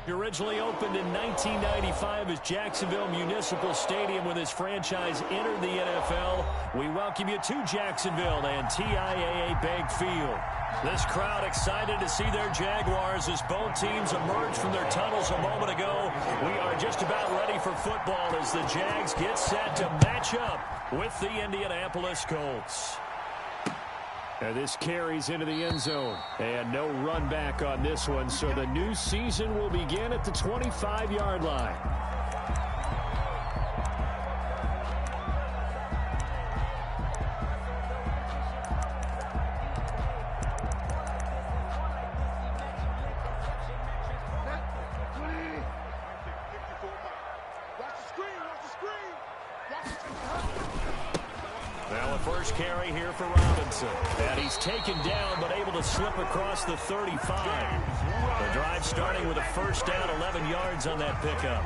Originally opened in 1995 as Jacksonville Municipal Stadium when this franchise entered the NFL. We welcome you to Jacksonville and TIAA Bank Field. This crowd excited to see their Jaguars as both teams emerged from their tunnels a moment ago. We are just about ready for football as the Jags get set to match up with the Indianapolis Colts. And this carries into the end zone. And no run back on this one, so the new season will begin at the 25-yard line. First carry here for Robinson. And he's taken down but able to slip across the 35. The drive starting with a first down, 11 yards on that pickup.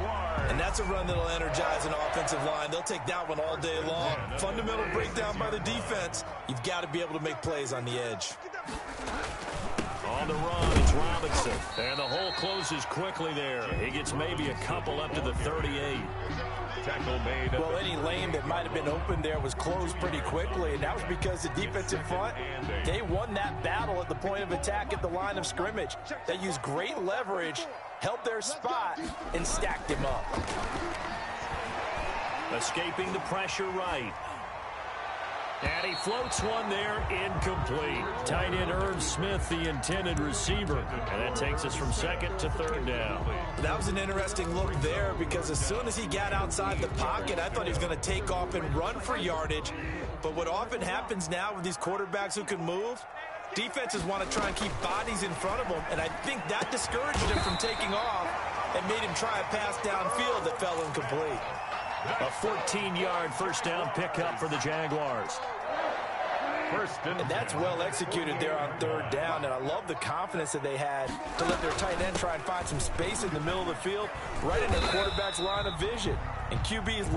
And that's a run that'll energize an offensive line. They'll take that one all day long. Fundamental breakdown by the defense. You've got to be able to make plays on the edge. On the run, it's Robinson. And the hole closes quickly there. He gets maybe a couple up to the 38. Tackle made. Well, any lane that might have been open there was closed pretty quickly, and that was because the defensive front, they won that battle at the point of attack at the line of scrimmage. They used great leverage, held their spot, and stacked him up. Escaping the pressure right. And he floats one there, incomplete. Tight end Irv Smith, the intended receiver. And that takes us from second to third down. That was an interesting look there because as soon as he got outside the pocket, I thought he was going to take off and run for yardage. But what often happens now with these quarterbacks who can move, defenses want to try and keep bodies in front of them. And I think that discouraged him from taking off and made him try a pass downfield that fell incomplete. A 14-yard first down pickup for the Jaguars. And that's well executed there on third down, and I love the confidence that they had to let their tight end try and find some space in the middle of the field, right in their quarterback's line of vision. And QB's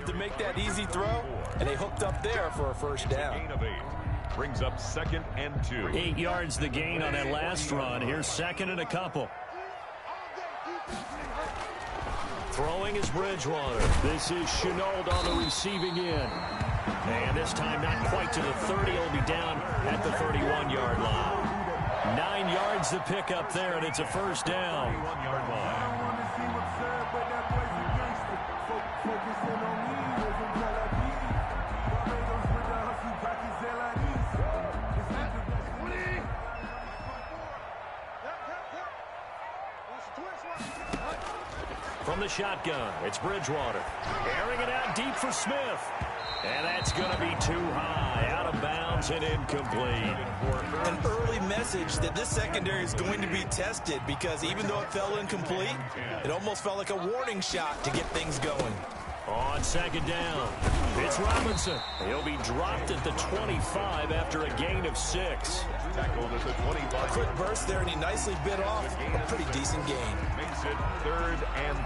to make that easy throw, and they hooked up there for a first down. Brings up 2nd and 2. 8 yards the gain on that last run. Here's second and a couple. Throwing is Bridgewater. This is Chenault on the receiving end. And this time not quite to the 30. He'll be down at the 31-yard line. 9 yards to pick up there, and it's a first down. 31-yard line. From the shotgun, it's Bridgewater. Airing it out deep for Smith. And that's going to be too high. Out of bounds and incomplete. An early message that this secondary is going to be tested because even though it fell incomplete, it almost felt like a warning shot to get things going. On second down, it's Robinson. He'll be dropped at the 25 after a gain of 6. Tackled at the 25. A quick burst there, and he nicely bit off a pretty decent gain. Makes it 3rd and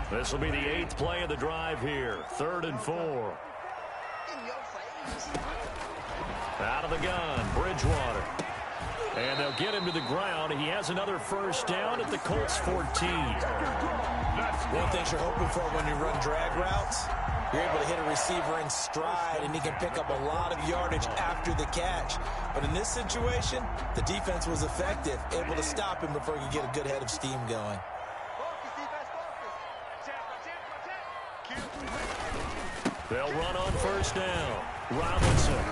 4. This will be the 8th play of the drive here. 3rd and 4. Out of the gun, Bridgewater. And they'll get him to the ground. He has another first down at the Colts 14. One thing you're hoping for when you run drag routes, you're able to hit a receiver in stride, and he can pick up a lot of yardage after the catch. But in this situation, the defense was effective, able to stop him before he could get a good head of steam going. They'll run on first down. Robinson.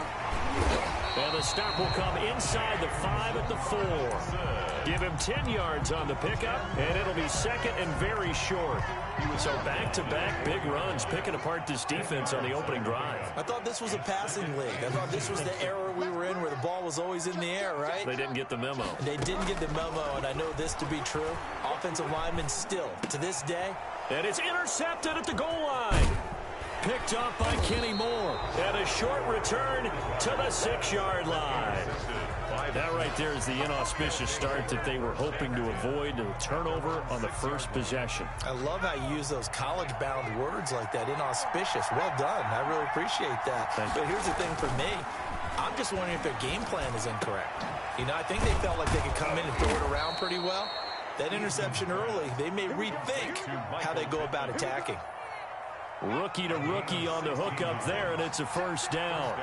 And the stop will come inside the 5 at the 4. Give him 10 yards on the pickup, and it'll be second and very short. So back-to-back big runs picking apart this defense on the opening drive. I thought this was a passing league. I thought this was the era we were in where the ball was always in the air, right? They didn't get the memo. They didn't get the memo, and I know this to be true. Offensive linemen still, to this day. And it's intercepted at the goal line. Picked up by Kenny Moore. And a short return to the 6-yard line. That right there is the inauspicious start that they were hoping to avoid, a turnover on the first possession. I love how you use those college-bound words like that, inauspicious. Well done. I really appreciate that. But here's the thing for me. I'm just wondering if their game plan is incorrect. You know, I think they felt like they could come in and throw it around pretty well. That interception early, they may rethink how they go about attacking. Rookie to rookie on the hook up there, and it's a first down.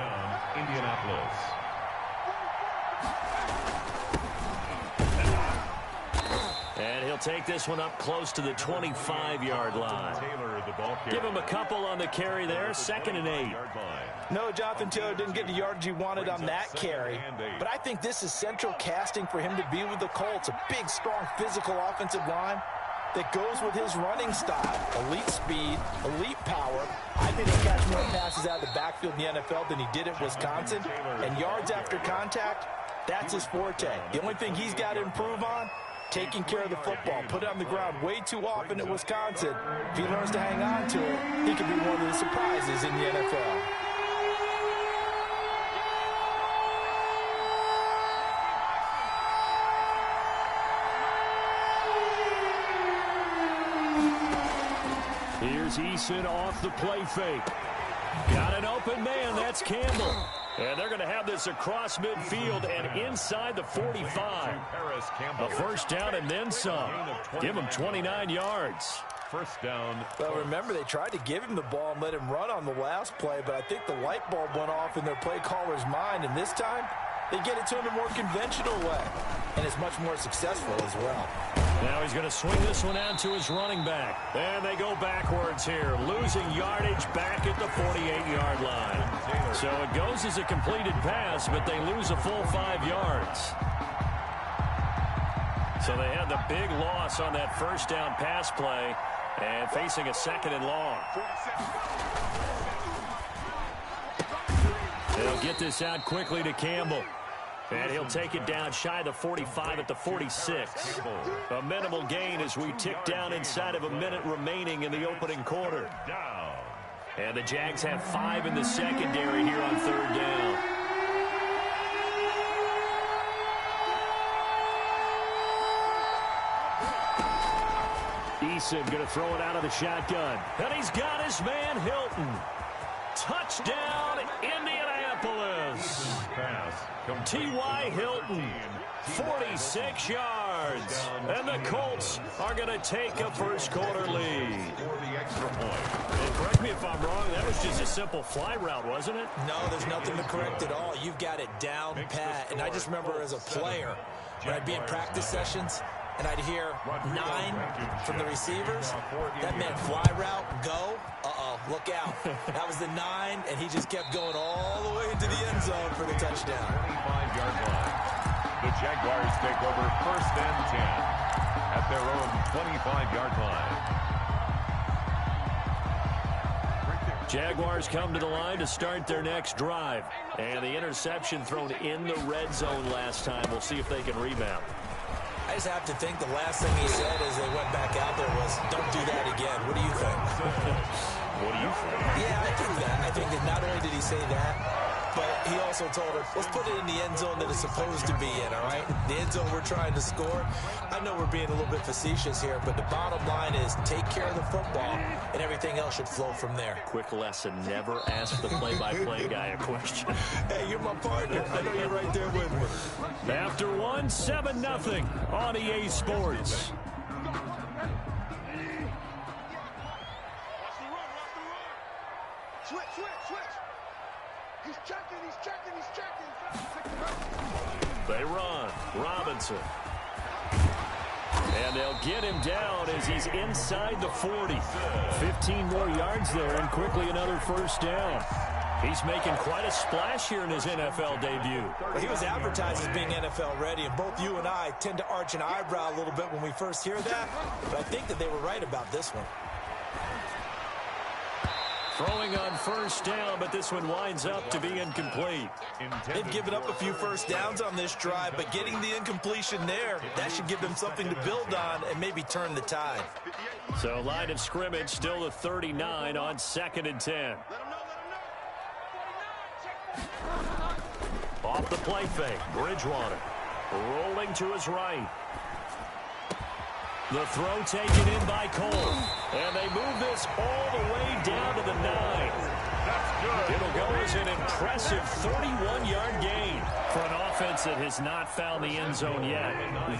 Indianapolis. And he'll take this one up close to the 25-yard line. Taylor, the ball carrier. Give him a couple on the carry there, 2nd and 8. No, Jonathan Taylor didn't get the yardage he wanted on that carry. But I think this is central casting for him to be with the Colts. A big, strong, physical offensive line that goes with his running style. Elite speed, elite power. I think he'll catch more passes out of the backfield in the NFL than he did at Wisconsin. And yards after contact, that's his forte. The only thing he's got to improve on, taking care of the football. Put it on the ground way too often at Wisconsin. If he learns to hang on to it, he could be one of the surprises in the NFL. Here's Eason off the play fake. Got an open man. That's Campbell. And they're going to have this across midfield and inside the 45. A first down and then some. Give him 29 yards. First down. Well, remember, they tried to give him the ball and let him run on the last play, but I think the light bulb went off in their play caller's mind, and this time they get it to him a more conventional way, and it's much more successful as well. Now he's going to swing this one out to his running back. And they go backwards here, losing yardage back at the 48-yard line. So it goes as a completed pass, but they lose a full 5 yards. So they had the big loss on that first down pass play and facing a 2nd and long. They'll get this out quickly to Campbell. And he'll take it down shy of the 45 at the 46. A minimal gain as we tick down inside of a minute remaining in the opening quarter. And the Jags have 5 in the secondary here on 3rd down. Eason going to throw it out of the shotgun. And he's got his man Hilton. Touchdown, Indianapolis. T.Y. Hilton, 46 yards. And the Colts are going to take a first quarter lead. And correct me if I'm wrong, that was just a simple fly route, wasn't it? No, there's nothing to correct at all. You've got it down pat. And I just remember as a player, when I'd be in practice sessions, and I'd hear 9 from the receivers. That meant fly route, go. Uh-oh, look out. That was the 9, and he just kept going all the way into the end zone for the touchdown. 25-yard line. The Jaguars take over 1st and 10 at their own 25-yard line. Jaguars come to the line to start their next drive. And the interception thrown in the red zone last time. We'll see if they can rebound. I just have to think the last thing he said as they went back out there was, don't do that again. What do you think? What do you think? Yeah, I think that. I think that not only did he say that, but he also told her, let's put it in the end zone that it's supposed to be in, all right? The end zone we're trying to score. I know we're being a little bit facetious here, but the bottom line is take care of the football, and everything else should flow from there. Quick lesson, never ask the play-by-play guy a question. Hey, you're my partner. I know you're right there with me. After one, 7-0 on EA Sports. Switch. He's checking. They run. Robinson. And they'll get him down as he's inside the 40. 15 more yards there and quickly another first down. He's making quite a splash here in his NFL debut. Well, he was advertised as being NFL ready, and both you and I tend to arch an eyebrow a little bit when we first hear that, but I think that they were right about this one. Throwing on first down, but this one winds up to be incomplete. They've given up a few first downs on this drive, but getting the incompletion there, that should give them something to build on and maybe turn the tide. So line of scrimmage still the 39 on 2nd and 10. Off the play fake, Bridgewater rolling to his right. The throw taken in by Cole. And they move this all the way down to the 9. It'll go as an impressive 31-yard gain. For an offense that has not found the end zone yet,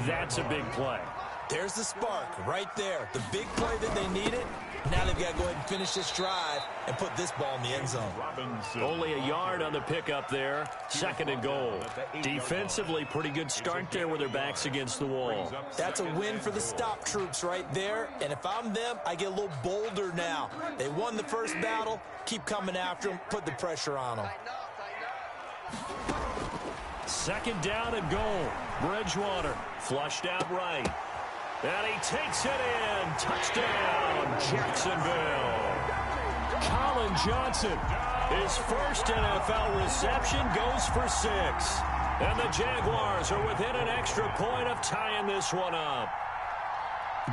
that's a big play. There's the spark right there. The big play that they needed. Now they've got to go ahead and finish this drive and put this ball in the end zone. Only a yard on the pickup there. 2nd and goal. Defensively, pretty good start there with their backs against the wall. That's a win for the stop troops right there. And if I'm them, I get a little bolder now. They won the first battle. Keep coming after them. Put the pressure on them. 2nd down and goal. Bridgewater flushed out right. And he takes it in. Touchdown, Jacksonville. Colin Johnson, his first NFL reception, goes for 6. And the Jaguars are within an extra point of tying this one up.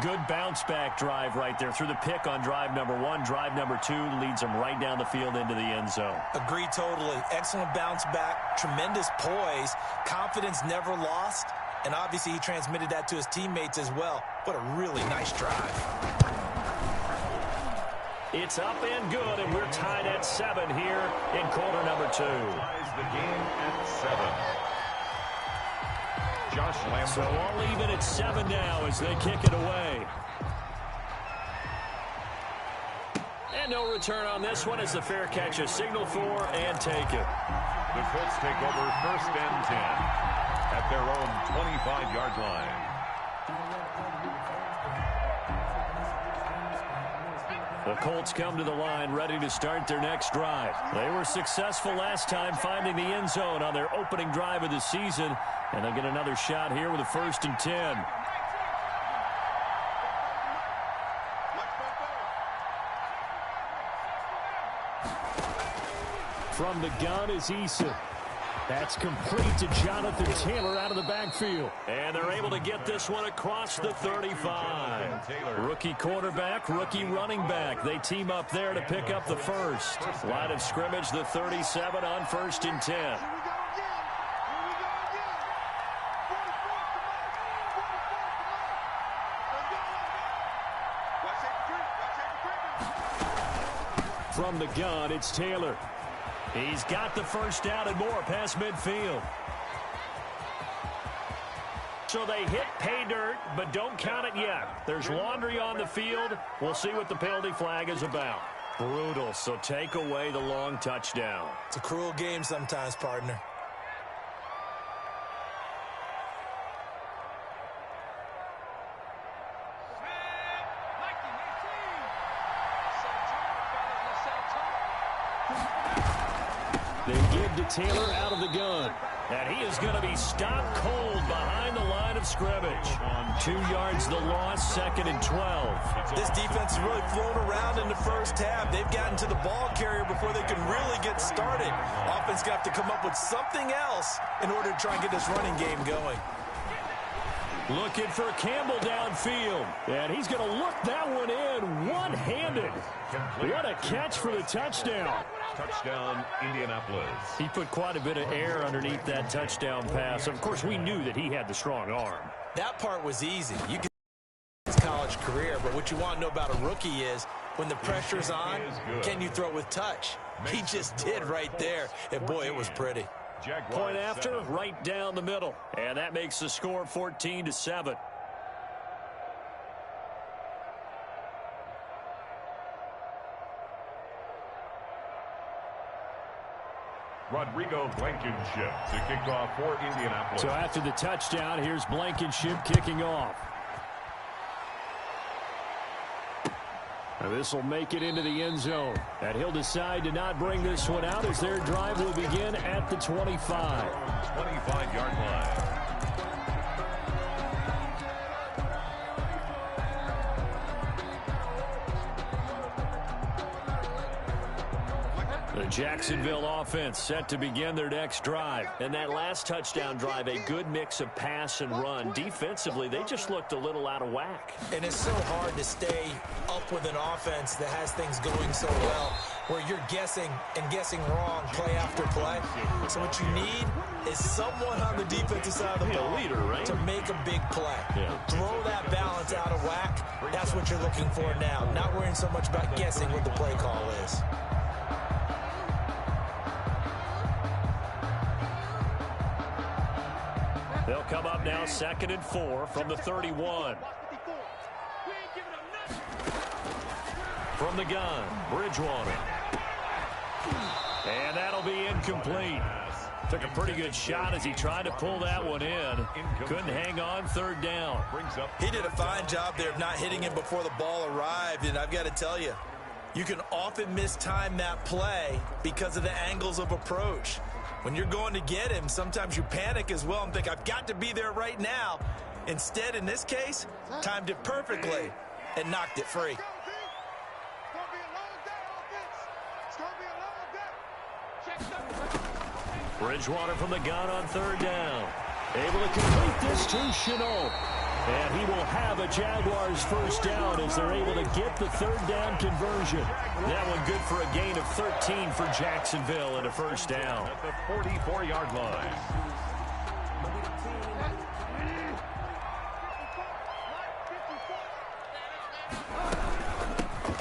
Good bounce-back drive right there through the pick on drive number 1. Drive number 2 leads them right down the field into the end zone. Agree totally. Excellent bounce back. Tremendous poise. Confidence never lost. And obviously he transmitted that to his teammates as well. What a really nice drive. It's up and good, and we're tied at 7 here in quarter number 2. Ties the game at 7. Josh Lambo. So all even at 7 now as they kick it away. And no return on this one as the fair catch is signaled for and taken. The Colts take over 1st and 10. At their own 25-yard line. The Colts come to the line ready to start their next drive. They were successful last time finding the end zone on their opening drive of the season, and they'll get another shot here with a 1st and 10. From the gun is Eason. That's complete to Jonathan Taylor out of the backfield. And they're able to get this one across the 35. Rookie quarterback, rookie running back. They team up there to pick up the first. Line of scrimmage, the 37 on 1st and 10. From the gun, it's Taylor. He's got the first down and more past midfield. So they hit pay dirt, but don't count it yet. There's laundry on the field. We'll see what the penalty flag is about. Brutal, so take away the long touchdown. It's a cruel game sometimes, partner. They give to Taylor out of the gun. And he is going to be stopped cold behind the line of scrimmage. 2 yards the loss, 2nd and 12. This defense has really flown around in the first half. They've gotten to the ball carrier before they can really get started. Offense got to come up with something else in order to try and get this running game going. Looking for Campbell downfield. And he's going to look that one in one-handed. What a catch for the touchdown. Touchdown, Indianapolis. He put quite a bit of air underneath that touchdown pass. Of course, we knew that he had the strong arm. That part was easy. You can his college career, but what you want to know about a rookie is when the pressure's on, can you throw with touch? He just did right there. And, boy, it was pretty. Point after, right down the middle. And that makes the score 14-7. Rodrigo Blankenship to kick off for Indianapolis. So after the touchdown, here's Blankenship kicking off. This will make it into the end zone. And he'll decide to not bring this one out as their drive will begin at the 25. 25-yard line. The Jacksonville offense set to begin their next drive. And that last touchdown drive, a good mix of pass and run. Defensively, they just looked a little out of whack. And it's so hard to stay up with an offense that has things going so well, where you're guessing and guessing wrong play after play. So what you need is someone on the defensive side of the ball, leader, right? to make a big play. Yeah. Throw that balance out of whack. That's what you're looking for now. Not worrying so much about guessing what the play call is. They'll come up now 2nd and 4 from the 31. From the gun, Bridgewater. And that'll be incomplete. Took a pretty good shot as he tried to pull that one in. Couldn't hang on 3rd down. He did a fine job there of not hitting him before the ball arrived, and I've got to tell you, you can often mistime that play because of the angles of approach. When you're going to get him, sometimes you panic as well and think, I've got to be there right now. Instead, in this case, timed it perfectly and knocked it free. Bridgewater from the gun on 3rd down. Able to complete this to Chenault. And he will have a Jaguars 1st down as they're able to get the 3rd down conversion. That one good for a gain of 13 for Jacksonville and a 1st down. At the 44-yard line.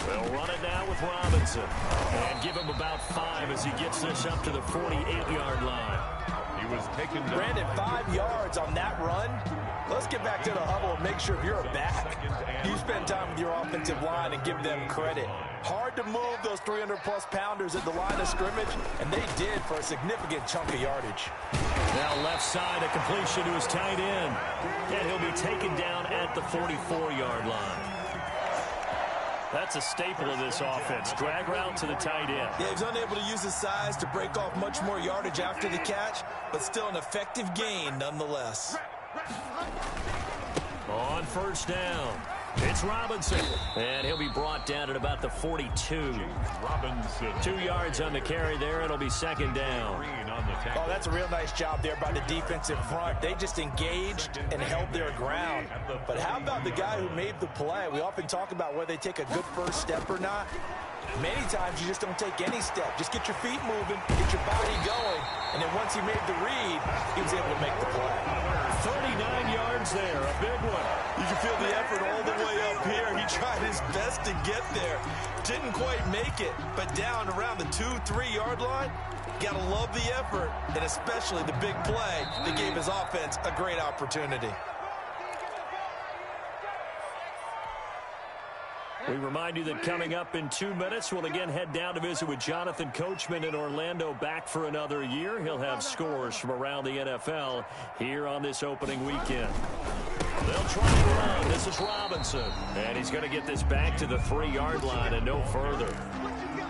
They'll run it now with Robinson. And give him about 5 as he gets this up to the 48-yard line. He was taken down. Brandon, 5 yards on that run. Let's get back to the huddle and make sure if you're a back, you spend time with your offensive line and give them credit. Hard to move those 300-plus pounders at the line of scrimmage, and they did for a significant chunk of yardage. Now left side, a completion to his tight end. And he'll be taken down at the 44-yard line. That's a staple of this offense. Drag route to the tight end. Yeah, he's unable to use his size to break off much more yardage after the catch, but still an effective gain nonetheless. On 1st down, it's Robinson. And he'll be brought down at about the 42. Robinson. 2 yards on the carry there. It'll be 2nd down. Oh, that's a real nice job there by the defensive front. They just engaged and held their ground. But how about the guy who made the play? We often talk about whether they take a good first step or not. Many times you just don't take any step. Just get your feet moving, get your body going, and then once he made the read, he was able to make the play. 39 yards there, a big one. You can feel the effort all the way up here. He tried his best to get there. Didn't quite make it, but down around the 2-3 yard line, gotta love the effort, and especially the big play that gave his offense a great opportunity. We remind you that coming up in 2 minutes, we'll again head down to visit with Jonathan Coachman in Orlando, back for another year. He'll have scores from around the NFL here on this opening weekend. They'll try and run. This is Robinson. And he's going to get this back to the 3-yard line and no further.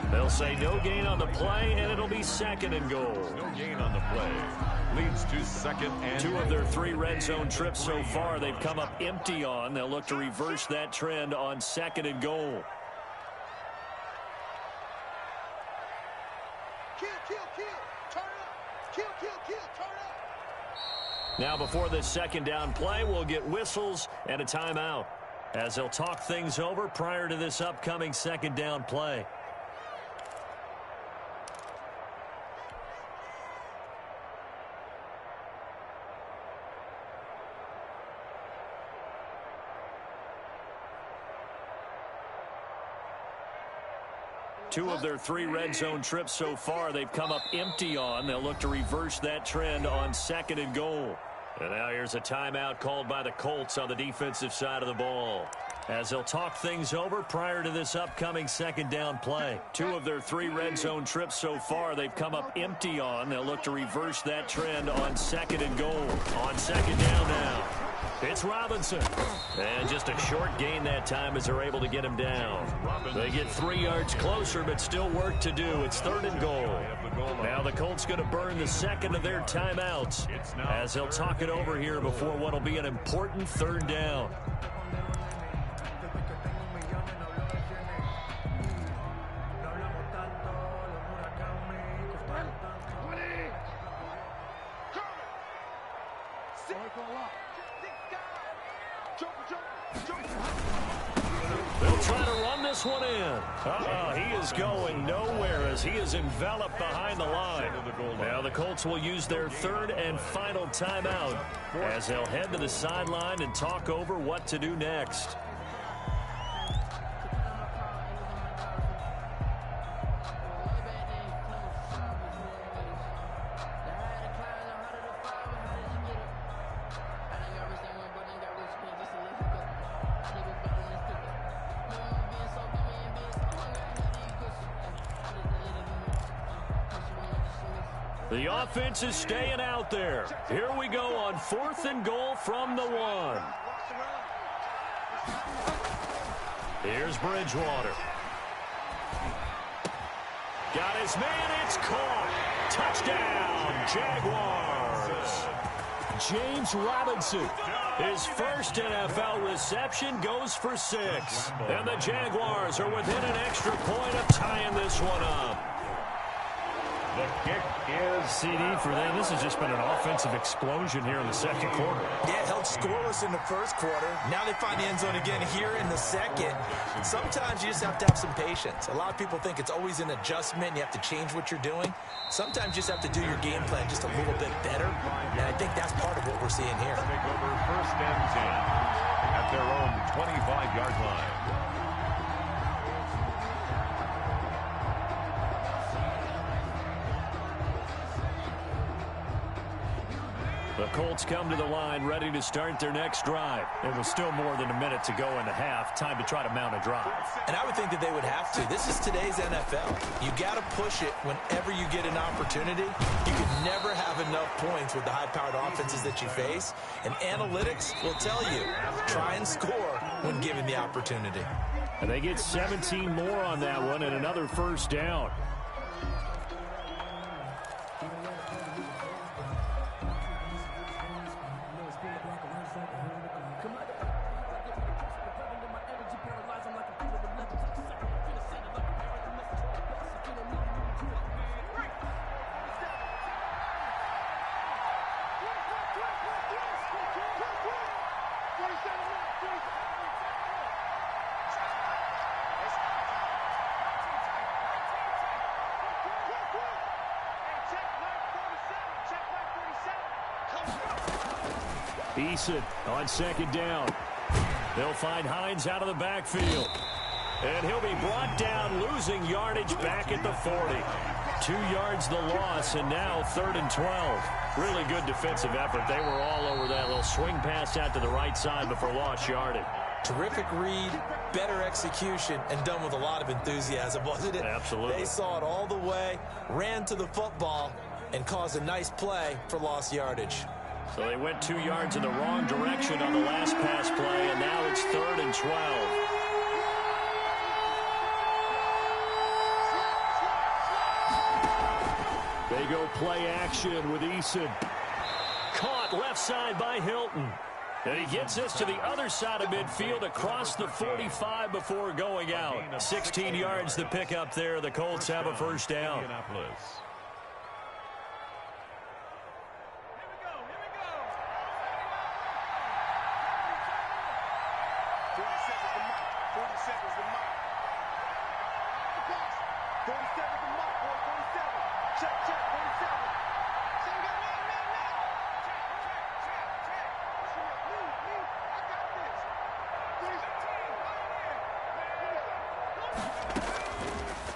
They'll say no gain on the play, and it'll be 2nd and goal. No gain on the play. Leads to 2nd and 2 of their 3 red zone trips so far they've come up empty on. They'll look to reverse that trend on 2nd and goal. Kill, turn up. Kill, turn up. Now before this 2nd down play, we'll get whistles and a timeout as they'll talk things over prior to this upcoming 2nd down play. Two of their 3 red zone trips so far they've come up empty on. They'll look to reverse that trend on 2nd and goal. And now here's a timeout called by the Colts on the defensive side of the ball, as they'll talk things over prior to this upcoming 2nd down play. 2 of their 3 red zone trips so far they've come up empty on. They'll look to reverse that trend on 2nd and goal. On 2nd down now, it's Robinson. And just a short gain that time as they're able to get him down. They get 3 yards closer, but still work to do. It's 3rd and goal. Now the Colts going to burn the 2nd of their timeouts as they'll talk it over here before what will be an important 3rd down. this one in. He is going nowhere as he is enveloped behind the line. Now the Colts will use their third and final timeout as they'll head to the sideline and talk over what to do next. The offense is staying out there. Here we go on 4th and goal from the 1. Here's Bridgewater. Got his man. It's caught. Touchdown, Jaguars. James Robinson. His first NFL reception goes for 6. And the Jaguars are within an extra point of tying this one up. The kick is CD for them. This has just been an offensive explosion here in the second quarter. Yeah, held scoreless in the first quarter. Now they find the end zone again here in the second. Sometimes you just have to have some patience. A lot of people think it's always an adjustment. You have to change what you're doing. Sometimes you just have to do your game plan just a little bit better. And I think that's part of what we're seeing here. take over 1st and 10 at their own 25-yard line. The Colts come to the line ready to start their next drive. It was still more than a minute to go in the half. Time to try to mount a drive. And I would think that they would have to. This is today's NFL. You got to push it whenever you get an opportunity. You can never have enough points with the high-powered offenses that you face. And analytics will tell you, try and score when given the opportunity. And they get 17 more on that one and another first down. Eason on 2nd down. They'll find Hines out of the backfield. And he'll be brought down, losing yardage back at the 40. 2 yards the loss, and now 3rd and 12. Really good defensive effort. They were all over that little swing pass out to the right side before lost yardage. Terrific read, better execution, and done with a lot of enthusiasm, wasn't it? Absolutely. They saw it all the way, ran to the football, and caused a nice play for lost yardage. So they went 2 yards in the wrong direction on the last pass play, and now it's 3rd and 12. They go play action with Eason. Caught left side by Hilton. And he gets us to the other side of midfield across the 45 before going out. 16 yards to pick up there. The Colts have a first down.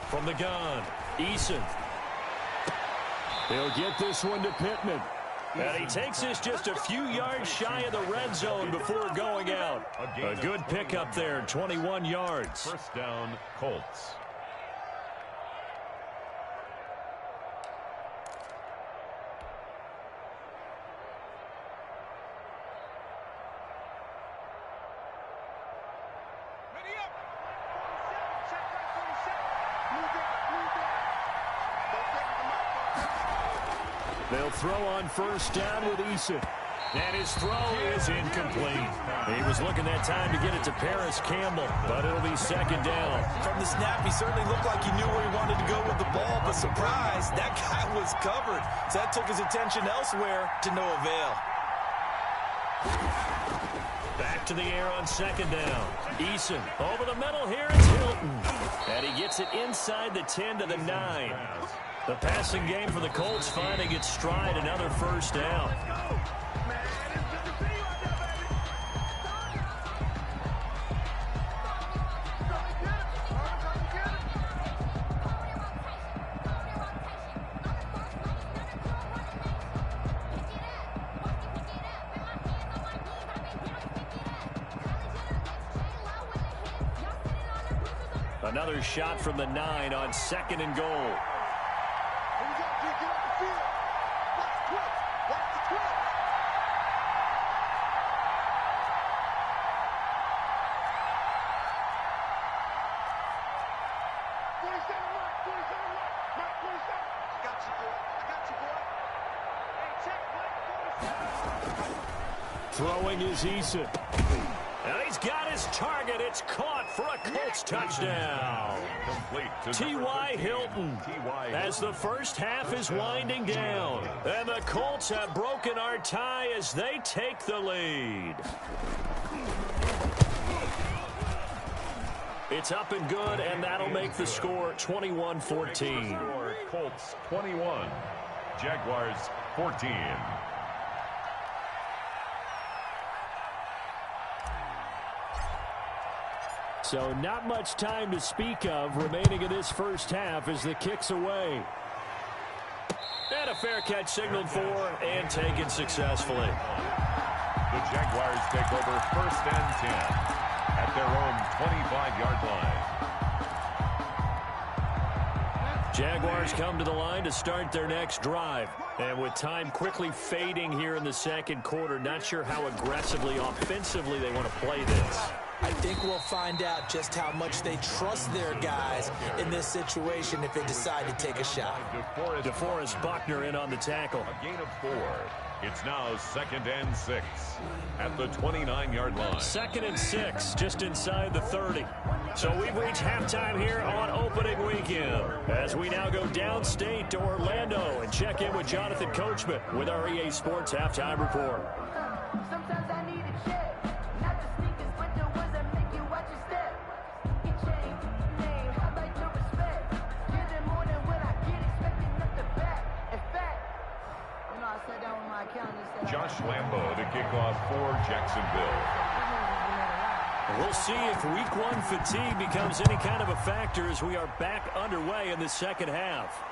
From the gun, Eason. He'll get this one to Pittman. And he takes us just a few yards shy of the red zone before going out. A good pickup there, 21 yards. First down, Colts. They'll throw on first down with Eason. And his throw is incomplete. He was looking that time to get it to Paris Campbell, but it'll be 2nd down. From the snap, he certainly looked like he knew where he wanted to go with the ball, but surprise, that guy was covered. So that took his attention elsewhere to no avail. Back to the air on second down. Eason over the middle here. It's Hilton. And he gets it inside the 10 to the 9. The passing game for the Colts finding its stride. Another first down. Another shot from the 9 on second and goal. Here we go, G. Get off the field. Watch the twitch. Watch the twitch. 27, Mike. 27, Mike. Mike, 27. I got you, boy. I got you, boy. Hey, check, Mike. 47. Throwing is Eason. And he's got his target. It's caught for a Colts touchdown. T.Y. Hilton as the first half is winding down. And the Colts have broken our tie as they take the lead. It's up and good, and that'll make the score 21-14. Colts 21, Jaguars 14. So not much time to speak of remaining in this first half as the kick's away. And a fair catch signaled for and taken successfully. The Jaguars take over first and 10 at their own 25-yard line. Jaguars come to the line to start their next drive. And with time quickly fading here in the second quarter, not sure how aggressively, offensively they want to play this. I think we'll find out just how much they trust their guys in this situation if they decide to take a shot. DeForest Buckner in on the tackle. A gain of 4. It's now 2nd and 6 at the 29-yard line. 2nd and 6, just inside the 30. So we've reached halftime here on opening weekend as we now go downstate to Orlando and check in with Jonathan Coachman with our EA Sports Halftime Report. Sometimes I need a check, not the sneakers, but the ones that make you watch your step. Get change, name, I like your respect. Give them more than what I get, expecting up the back. In fact, you know, I sat down with my accountant and said, Josh Lambo to kick off for Jacksonville. We'll see if week 1 fatigue becomes any kind of a factor as we are back underway in the second half.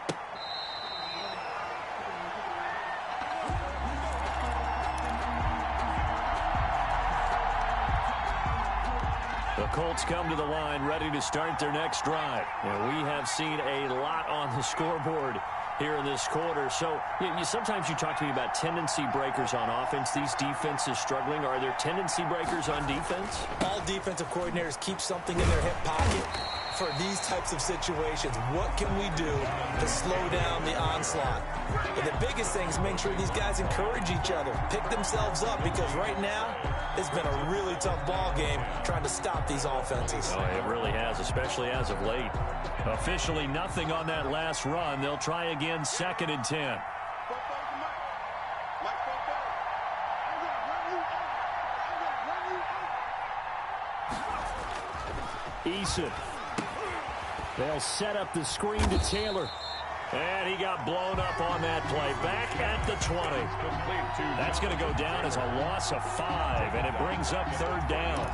The Colts come to the line ready to start their next drive. And we have seen a lot on the scoreboard here in this quarter. So sometimes you talk to me about tendency breakers on offense. These defenses struggling. Are there tendency breakers on defense? All defensive coordinators keep something in their hip pocket for these types of situations. What can we do to slow down the onslaught? And the biggest thing is make sure these guys encourage each other, pick themselves up, because right now it's been a really tough ball game trying to stop these offenses. Oh, it really has, especially as of late. Officially nothing on that last run. They'll try again 2nd and 10. Eason. They'll set up the screen to Taylor. And he got blown up on that play. Back at the 20. That's going to go down as a loss of 5, and it brings up 3rd down.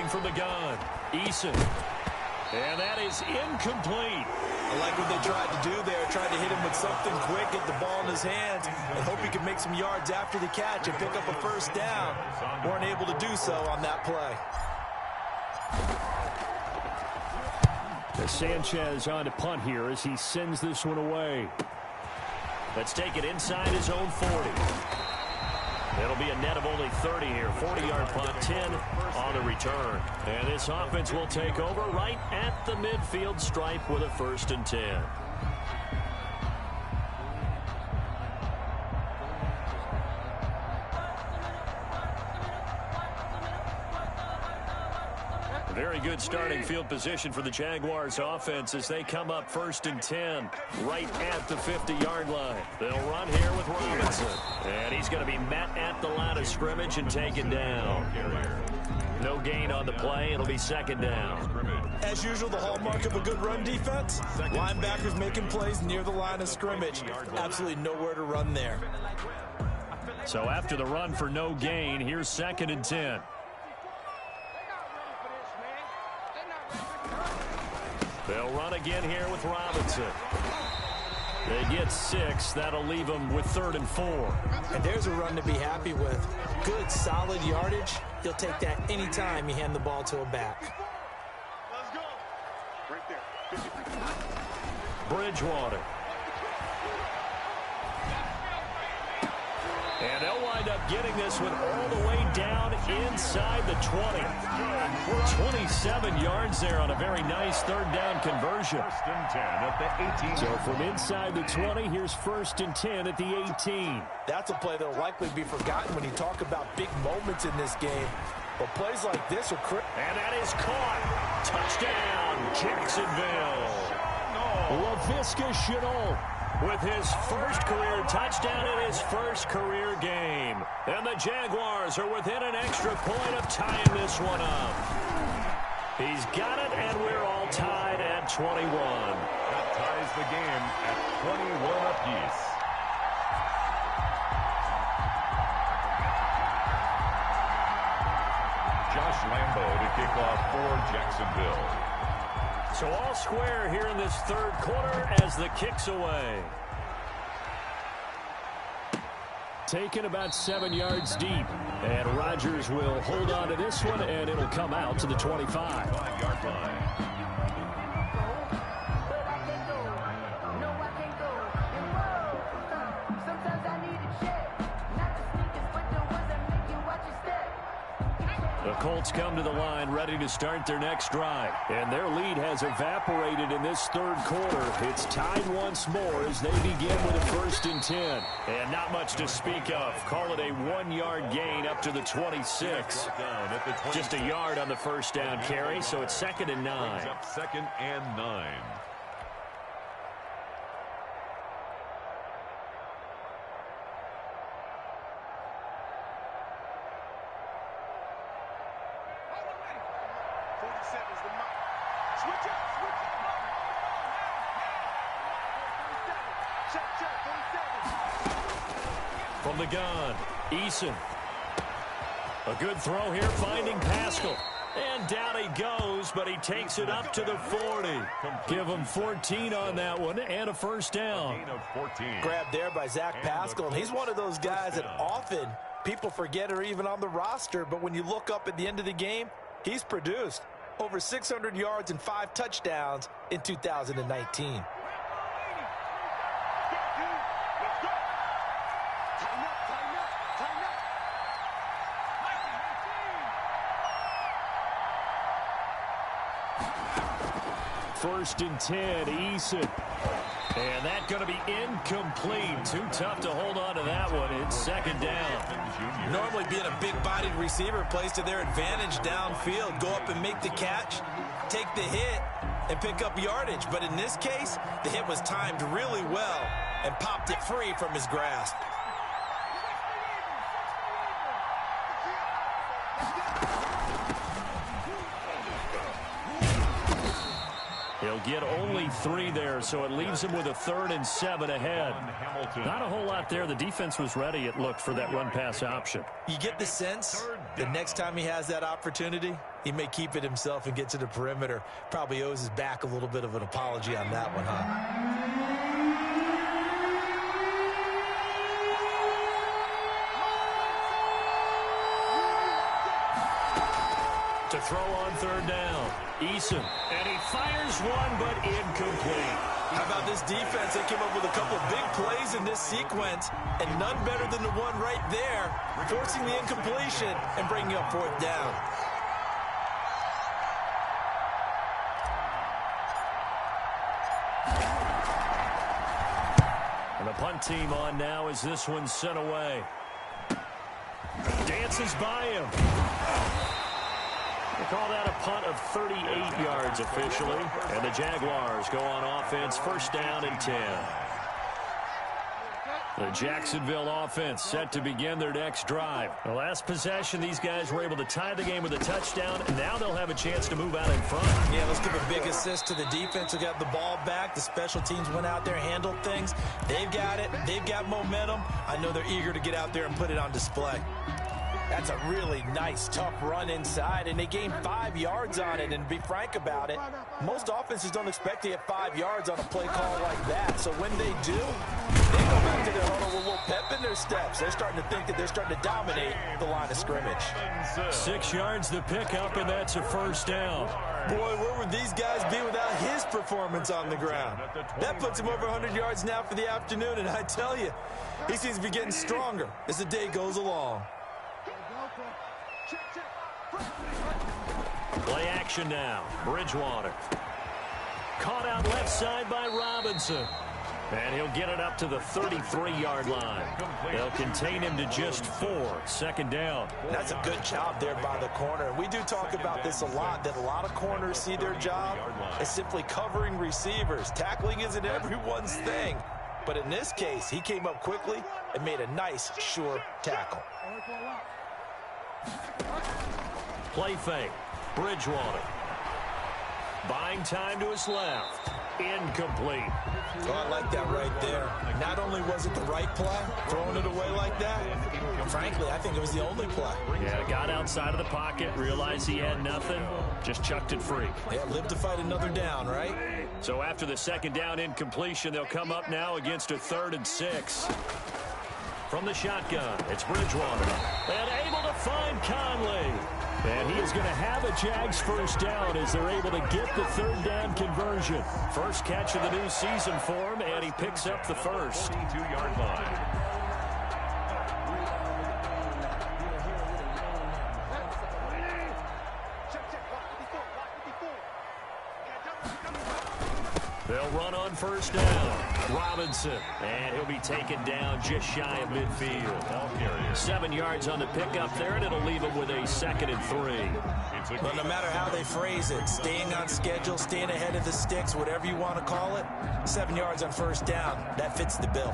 From the gun, Eason. And that is incomplete. I like what they tried to do there. Tried to hit him with something quick, get the ball in his hands, and hope he could make some yards after the catch and pick up a first down. Weren't able to do so on that play. Sanchez on to punt here as he sends this one away. Let's take it inside his own 40. It'll be a net of only 30 here. 40-yard punt, 10 on the return. And this offense will take over right at the midfield stripe with a 1st and 10. Very good starting field position for the Jaguars offense as they come up 1st and 10 right at the 50-yard line. They'll run here with Robinson. And he's going to be met at the line of scrimmage and taken down. No gain on the play. It'll be 2nd down. As usual, the hallmark of a good run defense, linebackers making plays near the line of scrimmage. Absolutely nowhere to run there. So after the run for no gain, here's 2nd and 10. They'll run again here with Robinson. They get 6. That'll leave them with 3rd and 4. And there's a run to be happy with. Good, solid yardage. He'll take that anytime you hand the ball to a back. Let's go. Right there. Bridgewater. And they'll wind up getting this one all the way down inside the 20. 27 yards there on a very nice 3rd down conversion. 1st and 10 at the 18. So from inside the 20, here's 1st and 10 at the 18. That's a play that will likely be forgotten when you talk about big moments in this game. But plays like this are critical. And that is caught. Touchdown, Jacksonville. Laviska Shenault with his 1st career touchdown in his 1st career game. And the Jaguars are within an extra point of tying this one up. He's got it, and we're all tied at 21. That ties the game at 21 apiece. Josh Lambo to kick off for Jacksonville. So all square here in this 3rd quarter as the kick's away. Taken about 7 yards deep. And Rodgers will hold on to this one, and it'll come out to the 25. 5-yard line. The Colts come to the line ready to start their next drive. And their lead has evaporated in this 3rd quarter. It's tied once more as they begin with a 1st and 10. And not much to speak of. Call it a 1-yard gain up to the 26. Just a yard on the 1st down carry, so it's 2nd and 9. Up 2nd and 9. From the gun, Eason. A good throw here, finding Pascal. And down he goes, but he takes it up to the 40. Give him 14 on that one and a 1st down. Grabbed there by Zach Pascal, and he's one of those guys that often people forget are even on the roster, but when you look up at the end of the game, he's produced over 600 yards and 5 touchdowns in 2019. First and 10, Eason. And that's going to be incomplete. Too tough to hold on to that one. It's 2nd down. Normally being a big-bodied receiver plays to their advantage downfield. Go up and make the catch, take the hit, and pick up yardage. But in this case, the hit was timed really well and popped it free from his grasp. He'll get only 3 there, so it leaves him with a 3rd and 7 ahead. Not a whole lot there. The defense was ready, it looked, for that run-pass option. You get the sense the next time he has that opportunity, he may keep it himself and get to the perimeter. Probably owes his back a little bit of an apology on that one, huh? To throw on 3rd down, Eason, and he fires one, but incomplete. How about this defense? They came up with a couple of big plays in this sequence, and none better than the one right there, forcing the incompletion and bringing up fourth down. And the punt team on now as this one's sent away. Dances by him. They call that a punt of 38 yards officially. And the Jaguars go on offense, first down and 10. The Jacksonville offense set to begin their next drive. The last possession, these guys were able to tie the game with a touchdown, and now they'll have a chance to move out in front. Yeah, let's give a big assist to the defense who got the ball back. The special teams went out there, handled things. They've got it. They've got momentum. I know they're eager to get out there and put it on display. That's a really nice, tough run inside, and they gained 5 yards on it. And to be frank about it, most offenses don't expect to get 5 yards on a play call like that. So when they do, they go back to their huddle with a little pep in their steps. They're starting to think that they're starting to dominate the line of scrimmage. 6 yards the pickup, and that's a first down. Boy, where would these guys be without his performance on the ground? That puts him over 100 yards now for the afternoon, and I tell you, he seems to be getting stronger as the day goes along. Play action now. Bridgewater. Caught out left side by Robinson. And he'll get it up to the 33-yard line. They'll contain him to just 4. Second down. That's a good job there by the corner. We do talk about this a lot, that a lot of corners see their job as simply covering receivers. Tackling isn't everyone's thing. But in this case, he came up quickly and made a nice, sure tackle. Play fake. Bridgewater. Buying time to his left. Incomplete. Oh, I like that right there. Not only was it the right play, throwing it away like that, frankly, I think it was the only play. Yeah, got outside of the pocket, realized he had nothing, just chucked it free. Yeah, live to fight another down, right? So after the second down incompletion, they'll come up now against a 3rd and 6. From the shotgun, it's Bridgewater. And able to find Conley. And he is going to have a Jags first down as they're able to get the 3rd down conversion. First catch of the new season for him, and he picks up the first. 42-yard line. They'll run on first down. Robinson. And he'll be taken down just shy of midfield. 7 yards on the pickup there, and it'll leave him with a 2nd and 3. Well, no matter how they phrase it, staying on schedule, staying ahead of the sticks, whatever you want to call it, 7 yards on first down, that fits the bill.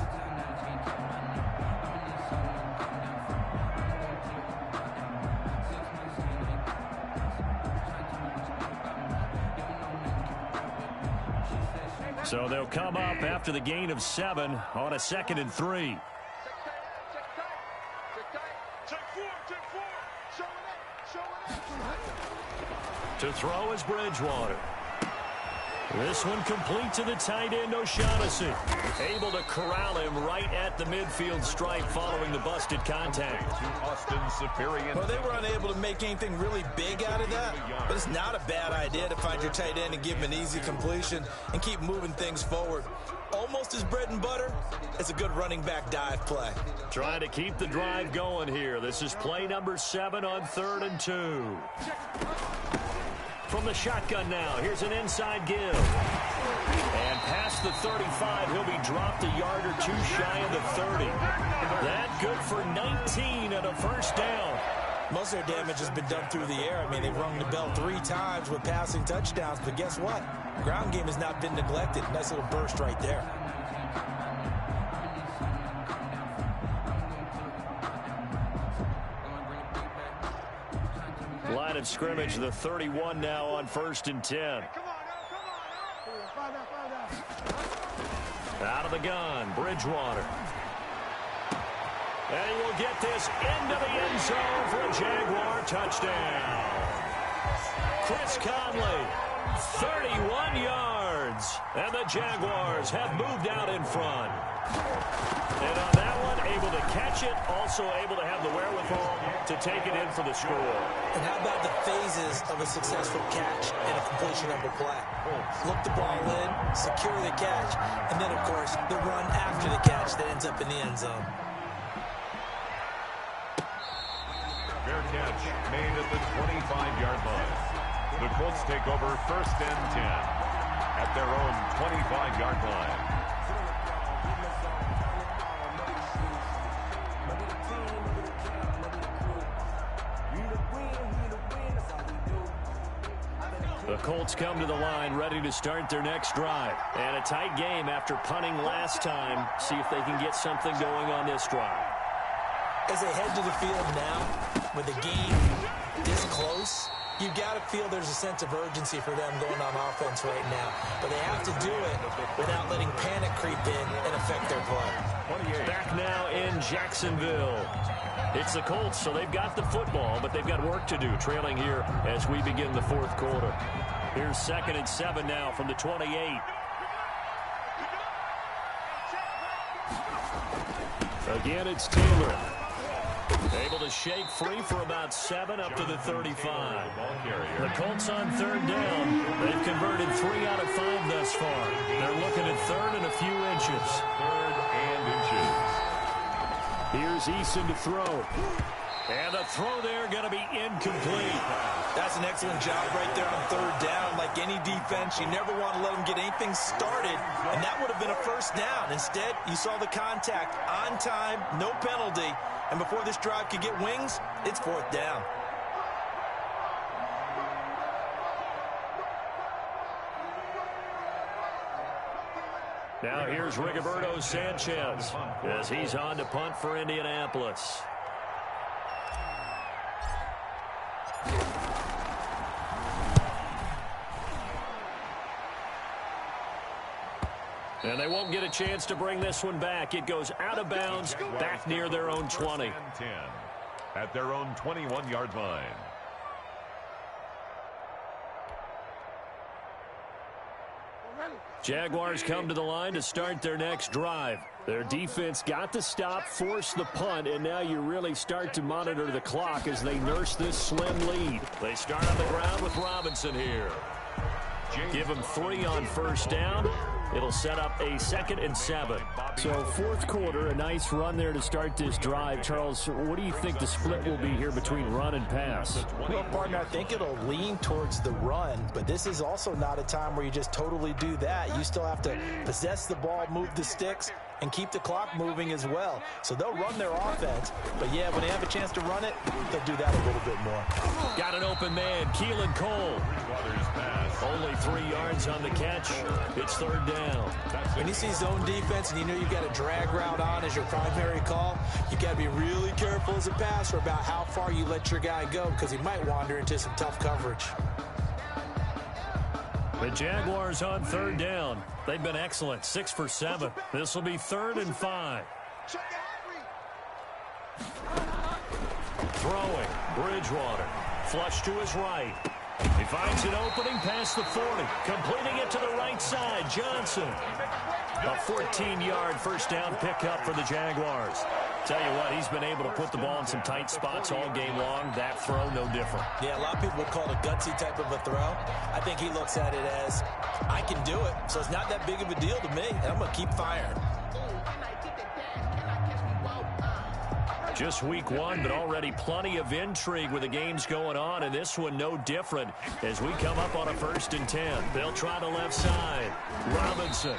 So they'll come up after the gain of 7 on a 2nd and 3. To throw is Bridgewater. This one complete to the tight end, O'Shaughnessy. Able to corral him right at the midfield stripe following the busted contact. Well, they were unable to make anything really big out of that, but it's not a bad idea to find your tight end and give him an easy completion and keep moving things forward. Almost as bread and butter as a good running back dive play. Trying to keep the drive going here. This is play number 7 on 3rd and 2. From the shotgun now, here's an inside give. And past the 35, he'll be dropped a yard or two shy of the 30. That good for 19 and a first down. Most of their damage has been done through the air. I mean, they've rung the bell 3 times with passing touchdowns, but guess what? Ground game has not been neglected. Nice little burst right there. Line of scrimmage, the 31 now on 1st and 10. Out of the gun, Bridgewater. And he will get this into the end zone for a Jaguar touchdown. Chris Conley, 31 yards. And the Jaguars have moved out in front. And on that one, able to catch it, also able to have the wherewithal to take it in for the score. And how about the phases of a successful catch and a completion of a play? Look the ball in, secure the catch, and then, of course, the run after the catch that ends up in the end zone. Fair catch made at the 25-yard line. The Colts take over 1st and 10 at their own 25-yard line. The Colts come to the line ready to start their next drive. And a tight game after punting last time. See if they can get something going on this drive. As they head to the field now, with the game this close, you've got to feel there's a sense of urgency for them going on offense right now. But they have to do it without letting panic creep in and affect their play. Back now in Jacksonville. It's the Colts, so they've got the football, but they've got work to do, trailing here as we begin the 4th quarter. Here's 2nd and 7 now from the 28. Again, it's Taylor. Able to shake free for about 7 up to the 35. The Colts on 3rd down. They've converted 3 out of 5 thus far. They're looking at 3rd and a few inches. 3rd and inches. Here's Eason to throw. And the throw there going to be incomplete. That's an excellent job right there on 3rd down. Like any defense, you never want to let them get anything started, and that would have been a 1st down. Instead, you saw the contact on time, no penalty, and before this drive could get wings, it's 4th down. Now here's Rigoberto Sanchez as he's on to punt for Indianapolis. And they won't get a chance to bring this one back. It goes out of bounds, back near their own 20. 10 at their own 21-yard line. Jaguars come to the line to start their next drive. Their defense got the stop, forced the punt, and now you really start to monitor the clock as they nurse this slim lead. They start on the ground with Robinson here. Give him 3 on 1st down. It'll set up a 2nd and 7. So 4th quarter, a nice run there to start this drive. Charles, what do you think the split will be here between run and pass? Well, partner, I think it'll lean towards the run, but this is also not a time where you just totally do that. You still have to possess the ball, move the sticks, and keep the clock moving as well. So they'll run their offense, but yeah, when they have a chance to run it, they'll do that a little bit more. Got an open man, Keelan Cole. Only 3 yards on the catch. It's 3rd down. When you see zone defense and you know you've got a drag route on as your primary call, you've got to be really careful as a passer about how far you let your guy go because he might wander into some tough coverage. The Jaguars on 3rd down. They've been excellent, 6 for 7. This will be 3rd and 5. Throwing, Bridgewater. Flush to his right. He finds an opening past the 40. Completing it to the right side, Johnson. A 14-yard 1st down pickup for the Jaguars. Tell you what, he's been able to put the ball in some tight spots all game long. That throw, no different. Yeah, a lot of people would call it a gutsy type of a throw. I think he looks at it as, I can do it, so it's not that big of a deal to me, and I'm going to keep firing. Just week 1, but already plenty of intrigue with the games going on, and this one no different as we come up on a 1st and 10. They'll try the left side. Robinson.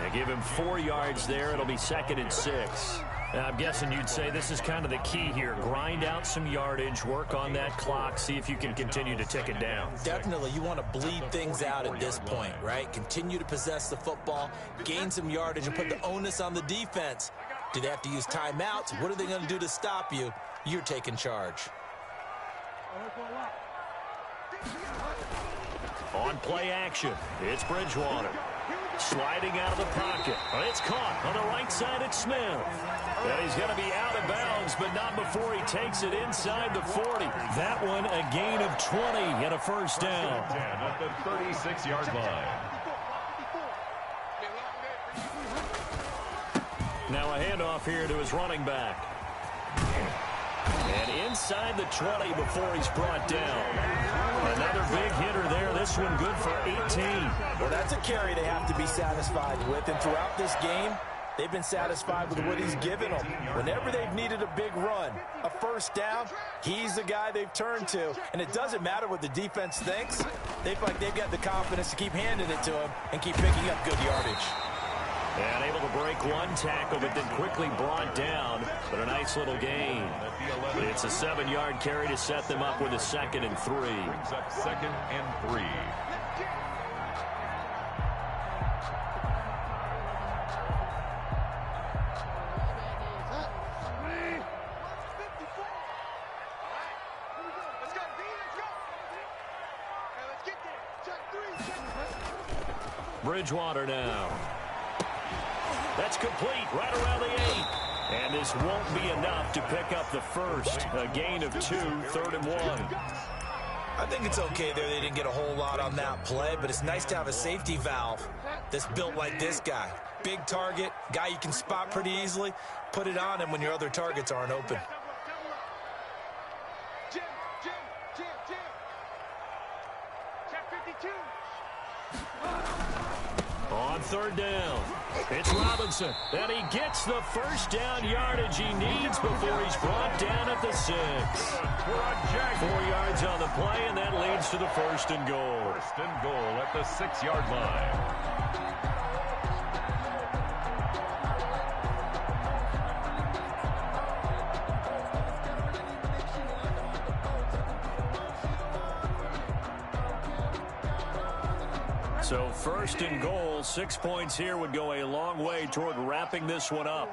They give him 4 yards there. It'll be 2nd and 6. Now, I'm guessing you'd say this is kind of the key here. Grind out some yardage, work on that clock, see if you can continue to tick it down. Definitely. You want to bleed things out at this point, right? Continue to possess the football, gain some yardage, and put the onus on the defense. Do they have to use timeouts? What are they going to do to stop you? You're taking charge. On play action, it's Bridgewater. Sliding out of the pocket. It's caught on the right side at Smith. And he's going to be out of bounds, but not before he takes it inside the 40. That one a gain of 20 and a 1st down. At the 36-yard line. Now a handoff here to his running back. inside the 20 before he's brought down. Another big hitter there. This one good for 18. Well, that's a carry they have to be satisfied with. And throughout this game, they've been satisfied with what he's given them. Whenever they've needed a big run, a first down, he's the guy they've turned to. And it doesn't matter what the defense thinks. They feel like they've got the confidence to keep handing it to him and keep picking up good yardage. And able to break one tackle, but then quickly brought down. But a nice little gain. It's a 7-yard carry to set them up with a 2nd and 3. Brings up 2nd and 3. Bridgewater now. That's complete right around the 8. And this won't be enough to pick up the first. A gain of 2, 3rd and 1. I think it's okay there. They didn't get a whole lot on that play, but it's nice to have a safety valve that's built like this guy. Big target, guy you can spot pretty easily. Put it on him when your other targets aren't open. Jim. Check 52. On 3rd down, it's Robinson, and he gets the first down yardage he needs before he's brought down at the 6. 4 yards on the play, and that leads to the 1st and goal. 1st and goal at the 6-yard line. So 1st and goal, 6 points here would go a long way toward wrapping this one up.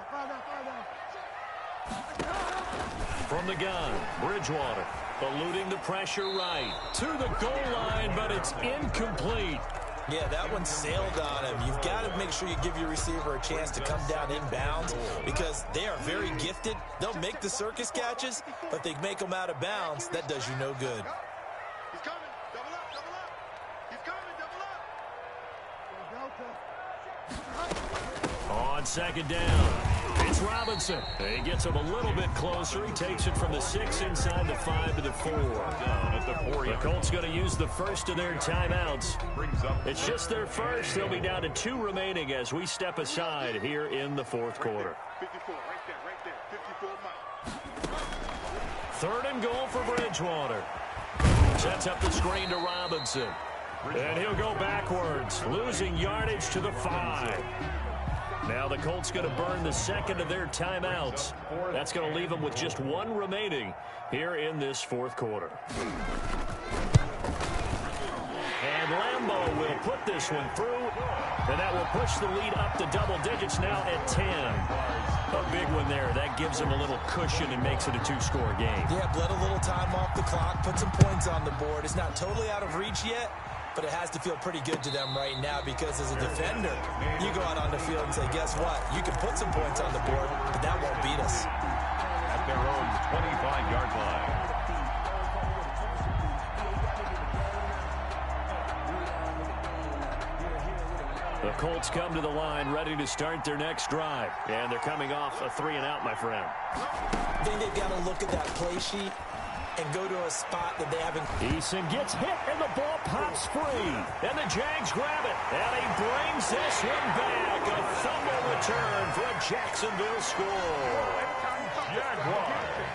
From the gun, Bridgewater, eluding the pressure right to the goal line, but it's incomplete. Yeah, that one sailed on him. You've got to make sure you give your receiver a chance to come down inbounds because they are very gifted. They'll make the circus catches, but they make them out of bounds. That does you no good. He's coming. Double up. He's coming. Double up. On 2nd down, it's Robinson. He gets him a little bit closer. He takes it from the 6 inside the 5 to the 4. Down at the 4. The Colts going to use the first of their timeouts. It's just their first. They'll be down to 2 remaining as we step aside here in the 4th quarter. 54, right there. 54 miles. 3rd and goal for Bridgewater. Sets up the screen to Robinson. And he'll go backwards, losing yardage to the 5. Now the Colts going to burn the 2nd of their timeouts. That's going to leave them with just 1 remaining here in this 4th quarter. And Lambeau will put this one through, and that will push the lead up to double digits now at 10. A big one there. That gives them a little cushion and makes it a 2-score game. Yeah, bled a little time off the clock, put some points on the board. It's not totally out of reach yet, but it has to feel pretty good to them right now because as a defender, you go out on the field and say, guess what? You can put some points on the board, but that won't beat us. At their own 25-yard line. The Colts come to the line ready to start their next drive. And they're coming off a 3-and-out, my friend. I think they've got to look at that play sheet and go to a spot that they haven't. Eason gets hit, and the ball pops free. And the Jags grab it. And he brings this one back. A fumble return for a Jacksonville score. Jaguars.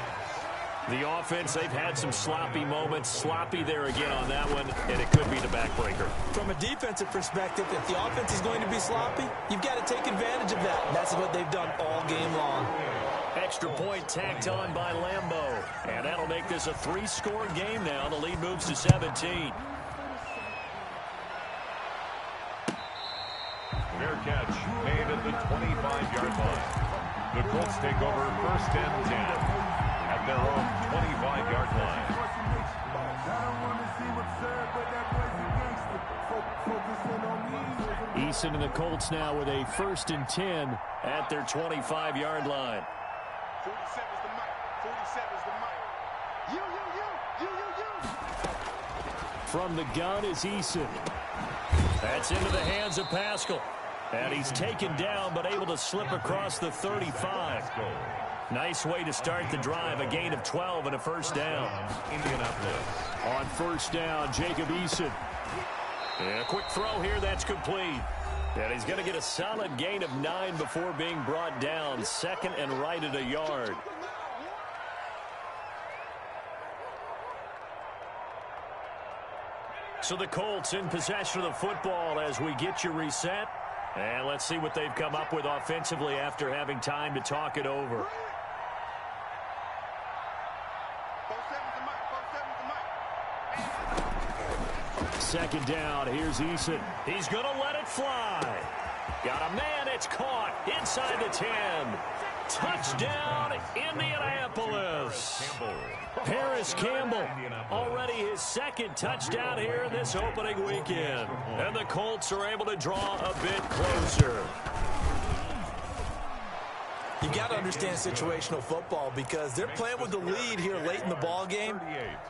The offense, they've had some sloppy moments. Sloppy there again on that one, and it could be the backbreaker. From a defensive perspective, if the offense is going to be sloppy, you've got to take advantage of that. And that's what they've done all game long. Extra point tacked on by Lambeau. And that'll make this a 3-score game now. The lead moves to 17. Fair catch made at the 25-yard line. The Colts take over 1st and 10 at their own 25-yard line. Eason and the Colts now with a 1st and 10 at their 25-yard line. 47's the mic. 47's the mic. You. From the gun is Eason. That's into the hands of Pascal. And he's taken down, but able to slip across the 35. Nice way to start the drive. A gain of 12 and a first down. Indianapolis. On first down, Jacob Eason. And a quick throw here. That's complete. And he's going to get a solid gain of 9 before being brought down. Second and right at a yard. So the Colts in possession of the football as we get you reset. And let's see what they've come up with offensively after having time to talk it over. Second down, here's Eason. He's going to let it fly. Got a man, it's caught inside the 10. Touchdown, Indianapolis. Harris Campbell, already his second touchdown here in this opening weekend. And the Colts are able to draw a bit closer. You got to understand situational football because they're playing with the lead here late in the ball game.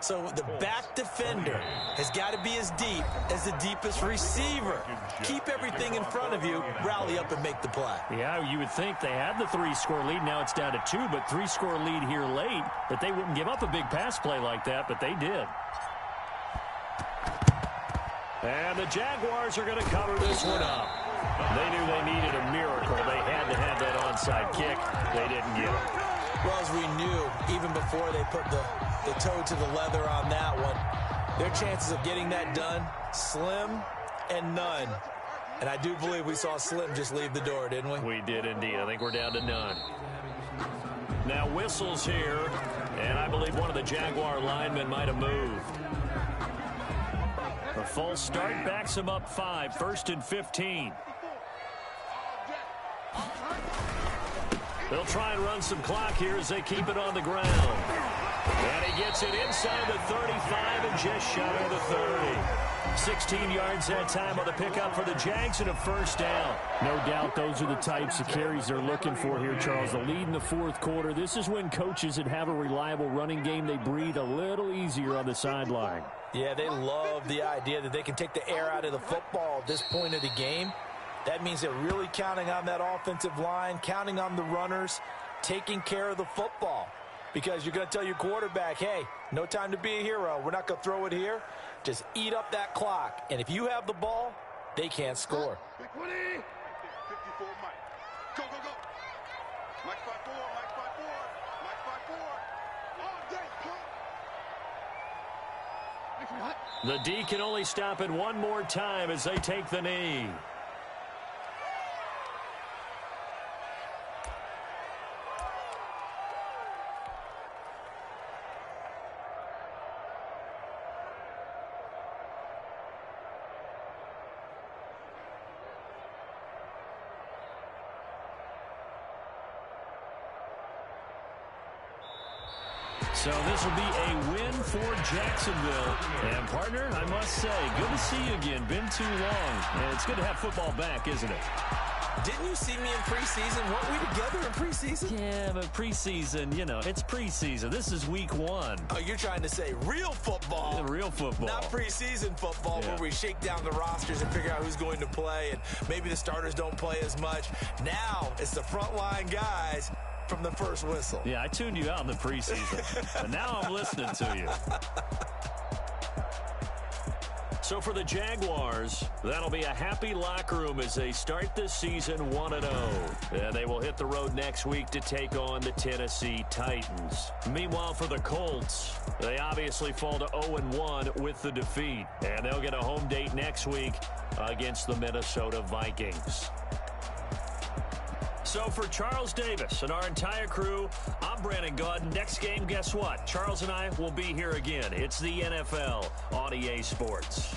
So the back defender has got to be as deep as the deepest receiver. Keep everything in front of you, rally up and make the play. Yeah, you would think they had the 3-score lead. Now it's down to 2, but 3-score lead here late, that they wouldn't give up a big pass play like that, but they did. And the Jaguars are going to cover this one up. They knew they needed a miracle. They had to have that onside kick. They didn't get it. Well, as we knew, even before they put the toe to the leather on that one, their chances of getting that done, slim and none. And I do believe we saw Slim just leave the door, didn't we? We did indeed. I think we're down to none. Now whistles here, and I believe one of the Jaguar linemen might have moved. A false start backs him up 5, 1st and 15. They'll try and run some clock here as they keep it on the ground. And he gets it inside the 35 and just shy of the 30. 16 yards that time on the pickup for the Jags and a first down. No doubt those are the types of carries they're looking for here, Charles. The lead in the fourth quarter. This is when coaches that have a reliable running game, they breathe a little easier on the sideline. Yeah, they love the idea that they can take the air out of the football at this point of the game. That means they're really counting on that offensive line, counting on the runners, taking care of the football. Because you're going to tell your quarterback, hey, no time to be a hero. We're not going to throw it here. Just eat up that clock. And if you have the ball, they can't score. Big 20. 54, Mike. Go, go, go. Mike 5-4, Mike 5-4, Mike 5-4. All day, pump. The D can only stop it one more time as they take the knee. So this will be a win for Jacksonville. And, partner, I must say, good to see you again. Been too long. And it's good to have football back, isn't it? Didn't you see me in preseason? Weren't we together in preseason? Yeah, but preseason, you know, it's preseason. This is week 1. Oh, you're trying to say real football. Real football. Not preseason football where we shake down the rosters and figure out who's going to play, and maybe the starters don't play as much. Now it's the frontline guys from the first whistle. Yeah, I tuned you out in the preseason. And now I'm listening to you. So for the Jaguars, that'll be a happy locker room as they start this season 1-0. And they will hit the road next week to take on the Tennessee Titans. Meanwhile, for the Colts, they obviously fall to 0-1 with the defeat. And they'll get a home date next week against the Minnesota Vikings. So for Charles Davis and our entire crew, I'm Brandon Gaudin. Next game, guess what? Charles and I will be here again. It's the NFL on EA Sports.